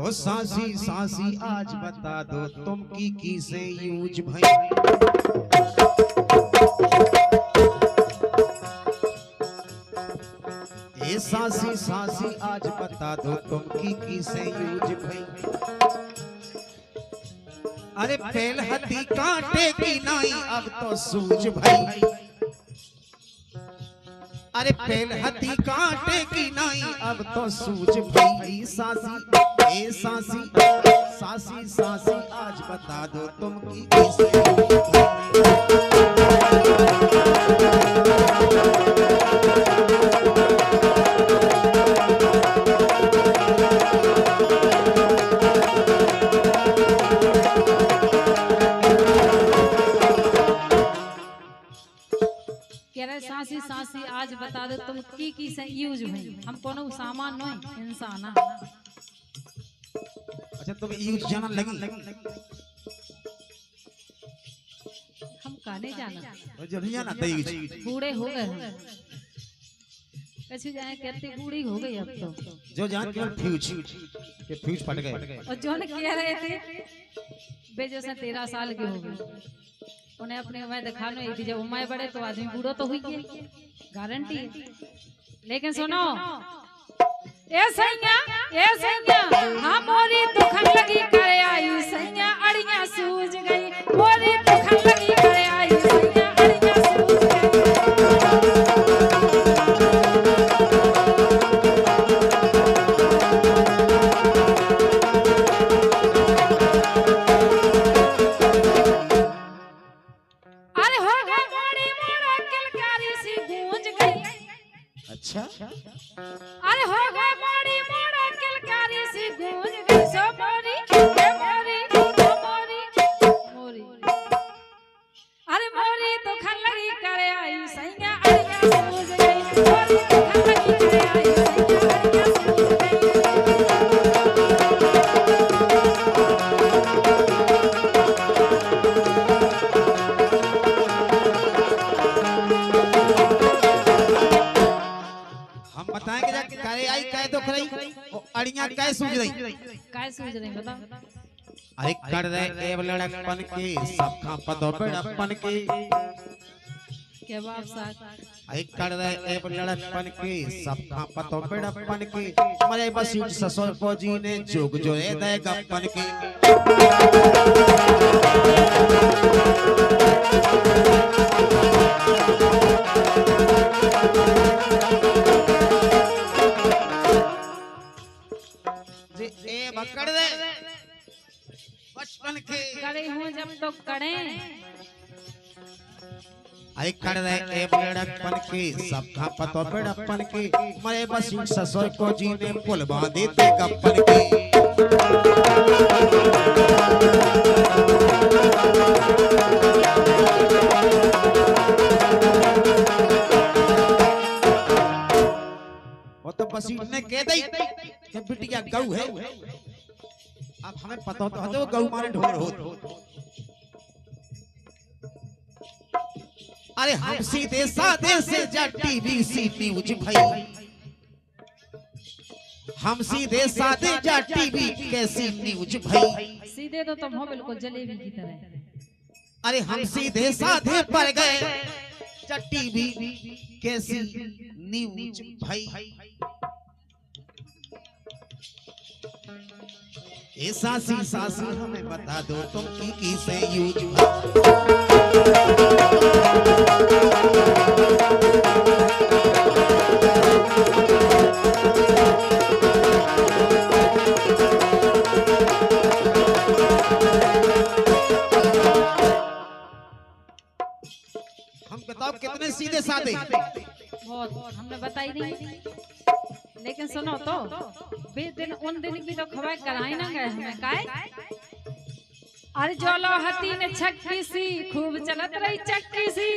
ओ सासी सासी आज बता दो तुम की से यूज भाई। ए सासी सासी आज बता दो तुम की से यूज भाई। अरे पहल हथी कांटे की नाई अब तो सूझ भाई। अरे पहल हथी कांटे की नाई अब तो सूझ भाई। सासी ए सासी सासी सासी आज बता दो तुम की कैसे सासी सासी आज बता दो तुम की से यूज भाई। हम कोनो सामान नहीं इंसान। अच्छा तुम यूज जानन लगी। हम काने जाना जो नहीं जाना यूज बूढ़े हो गए हम। कैसे जाए कहते बूढ़ी हो गई अब तो। जो जान केवल फ्यूज के फ्यूज फट गए। और जो ने कह रहे थे बे जैसे 13 साल के हो गए उन्हें अपने उम्र दिखानो ही थी। जब उम्र बढ़े तो आदमी बूढ़ो तो हुई है गारंटी है। लेकिन सुनो ए सैया हाँ मोरी दुखन लगी करे आई सैया अड़ियां सूझ गई। मोरी दुखन लगी करे आई सैया अड़ियां सूझ गई। अरे हो गई मोड़ी मोड़ा किलकारी सी गूंज गई। अच्छा अरे हो गई मोड़ी मोड़ा किलकारी सी गूंज गई। सो मोरी ए मोरी ओ मोरी अरे मोरी तो खन लगी करे आई सैया अड़ियां सूझ गई। मोरी तो खन लगी करे आई सैया अड़ियां सूझ गई। हम बताएंगे जा करे आई कह दो खरई और अड़ियां कह सूझ रही। काय सूझ रही बता। अरे कर रहे एव लड़कपन के सब खा पतो बड़प्पन के। के बाप साथ अरे कर रहे एव लड़कपन के सब खा पतो बड़प्पन के। मरे बस यूं ससुर फौजी ने जोग जोए दे गप्पन के। जे ए बकड़ दे बचपन के करे हूँ जब तो कड़े। अरे कर रहे ए लड़कपन के सब खा पतो बड़प्पन के। मरे बस यूं ससुर फौजी ने पुल बांधे दे गप्पन के। वो तो बसीट ने कह दी कि बिटिया गऊ है। अब हमें पता होता है गऊ मारे ढोर हो। अरे हम सीधे साधे से जा टीवी न्यूज भाई। हम सीधे साधे जा टीवी कैसी न्यूज भाई। सीधे तो तुम हो बिल्कुल जलेबी की तरह। अरे हम सीधे साधे पर गए जा टीवी कैसी न्यूज भाई। ए सासी सासी हमें बता दो तुम की से यूज भाई। हम बताओ कितने सीधे साधे। बहुत हमने बताई नहीं। लेकिन सुनो तो बे दिन उन दिन की तो खबर कराई ना गए हमें काय। अरे जोलो हती ने छक्की सी खूब चलत रही चक्की सी।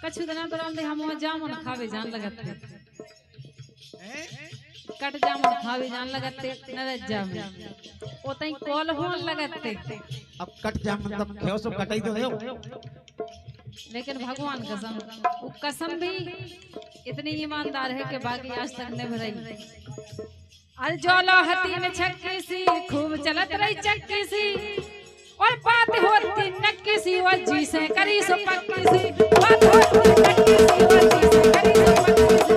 कछु दिन तो हम जामुन खावे जान लगत थे। कट जामुन खावे जान लगत थे नरज जामुन ओतई कॉल होन लगत थे। अब कट जामुन तब खेओ सो कटाई तो हो। लेकिन भगवान कसम वो कसम भी इतनी ईमानदार है कि बाकी आज तक नहीं भराई। अरे जोलो हती में छक्की सी खूब चलत रही चक्की सी और बात होती नक्की सी और जी से करी सो पक्की सी बात होती नक्की सी और जी से करी सो पक्की सी।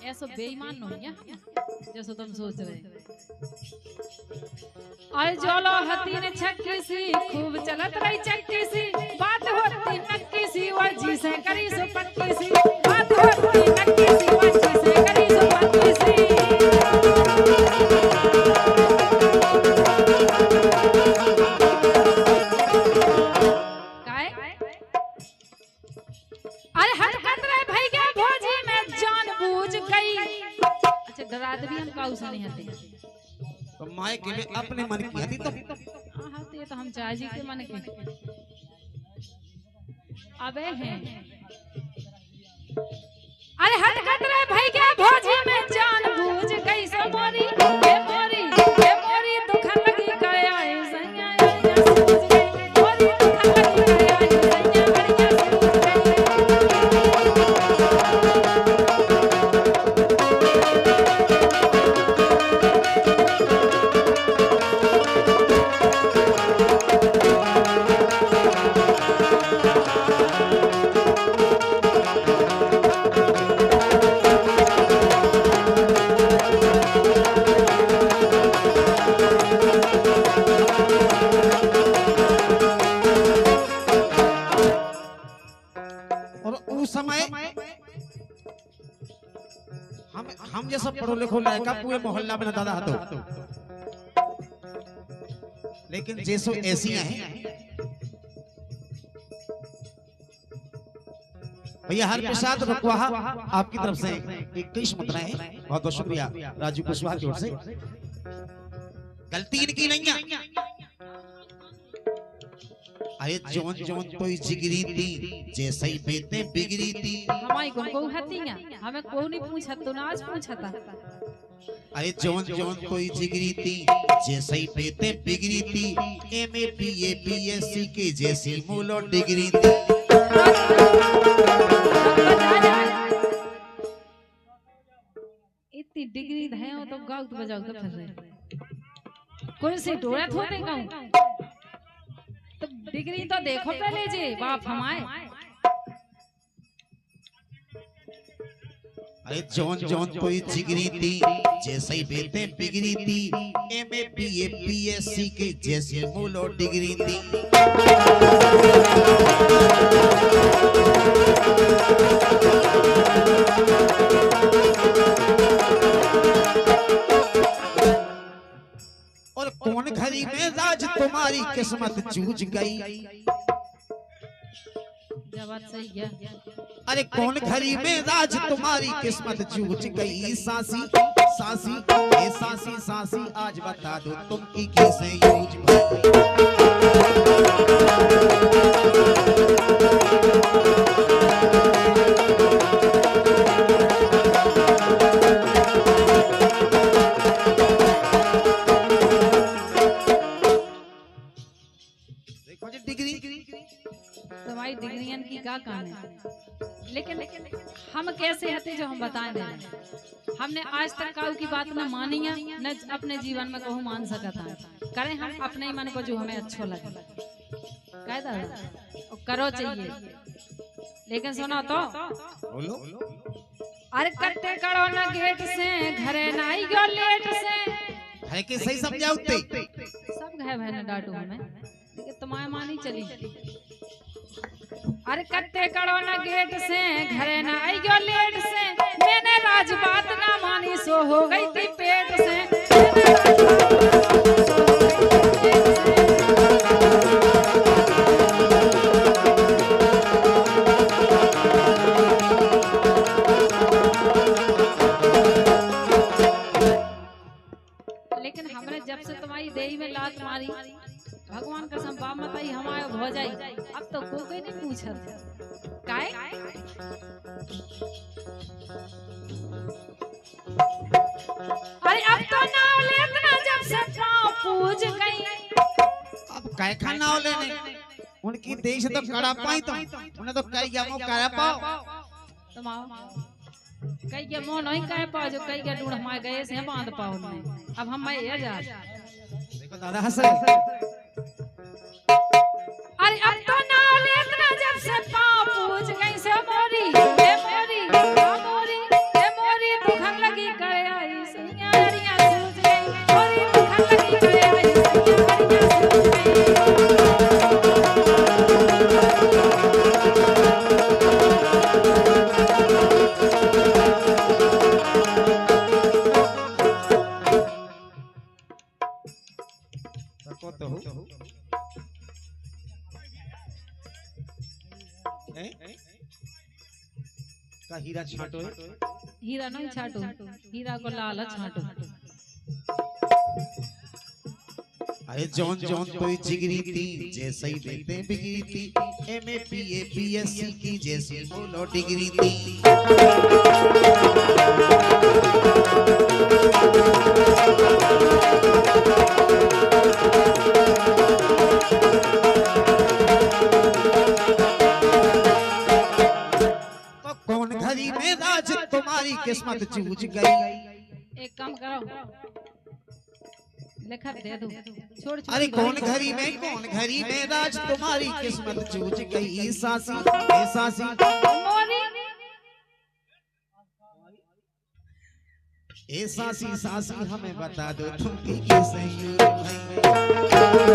ऐसा बेईमान नहीं है जैसा तुम सोच रहे। अरे जोलो हती ने छक्की सी खूब चलत रही चक्की सी बात होती नक्की सी और जी से करी सो पक्की सी बात होती नक्की सी और जी से करी सो पक्की सी। काय अरे हरकत रहे भाई क्या भोजी में जानबूझ गई। अच्छा डरा दे भी हम काऊ से नहीं हते तो माय के में अपने मन की हती तो हाँ ये तो हम चाची के मन के अबे हैं। अरे हट रहे भाई क्या भोजी में जानबूझ गई सो मोरी दुख लगी करे आए सैया या सूझ गई मोरी दुख लगी करे आए सैया बढ़िया सूझ गई। हम जैसा पढ़ो लिखो लड़का पूरे मोहल्ला में दादा हतो लेकिन जैसो ऐसी हैं भैया हर प्रसाद रखवाहा आपकी तरफ से 21 मुद्राएं बहुत बहुत शुक्रिया राजू कुशवाहा की ओर से। गलती इनकी नहीं है। अरे जोन जोन कोई जिगरी थी जैसे ही बेटे बिगड़ी थी हमारी को हती है हमें को नहीं पूछा तो ना आज पूछा था। अरे जोन जोन कोई जिगरी थी जैसे ही बेटे बिगड़ी थी एमए बीए बीएससी की जैसी मूलो डिग्री थी। इतनी डिग्री है तो गाओ तो बजाओ तो फिर रहे कोई से डोरा थोड़े गाऊं तो डिग्री तो देखो पहले जी बाप हमारे। अरे जोन जोन कोई जिगरी थी जैसे ही बेटे बिगड़ी थी एमए बीए बीएससी की जैसी मूलो डिग्री थी। और कौन घड़ी में राज तुम्हारी किस्मत जूझ गई। बात सही है। अरे कौन घड़ी में राज तुम्हारी किस्मत जूझ गई। सासी सासी ए सासी सासी आज बता दो तुम की कैसे यूज भई। तुम्हारी डिग्रियन की क्या काम है लेकिन हम कैसे हते जो हम बताएं देना। हमने आज तक काऊ की बात न मानी है न अपने जीवन में कहूँ मान सकता करें हम अपने ही मन को जो हमें अच्छा लगे कह दो करो चाहिए। लेकिन सुनो तो बोलो अरे कट्टे करो ना गेट से घरे ना आई गयो लेट से है कि सही समझाओ सब घे भाई न डांटू हमें लेकिन तुम्हारे मानी चली। अरे कट्टे करो ना गेट से घरे ना आई गयो लेट से मैंने राज बात ना मानी सो हो गई थी पेट से। लेकिन हमने जब से तुम्हारी देही में लात मारी भगवान कसम बाप मताई हमारे हो जाई अब तो कोई नहीं पूछत काय। अरे अब तो नाव लेतना जब से पाँव पूज गई अब काय का नाव लेने उनकी देश तो कड़ा पाई तो उन्हें तो कई जामो करा पाओ तुम आओ कई के मोह नहीं कह पाओ जो कई के ढूंढ हमारे गए से बांध पाओ नहीं अब हम ये जा देखो दादा हंसे अरे अब तो ना लेतना जब से पाँव पूछ गई से मोरी दुखन लगी करे आई सैया हरिया सूझ गई मोरी दुखन लगी करे आई सैया हरिया सूझ गई तो हो का हीरा छाटो है हीरा नहीं छाटो हीरा को लाल छाटो अरे जॉन जॉन तो जिगरी थी जैसे ही देते बिगड़ी थी एमए पीए बीएससी की जैसी बोलो डिग्री थी तो कौन घड़ी में राज तुम्हारी किस्मत चूज गई एक काम करो लेखक दे दो छोड़ छोड़ अरे कौन घड़ी में राज तुम्हारी किस्मत चूज गई सासी ए सासी मोरी ए सासी सासी हमें बता दो तुम की सही भाई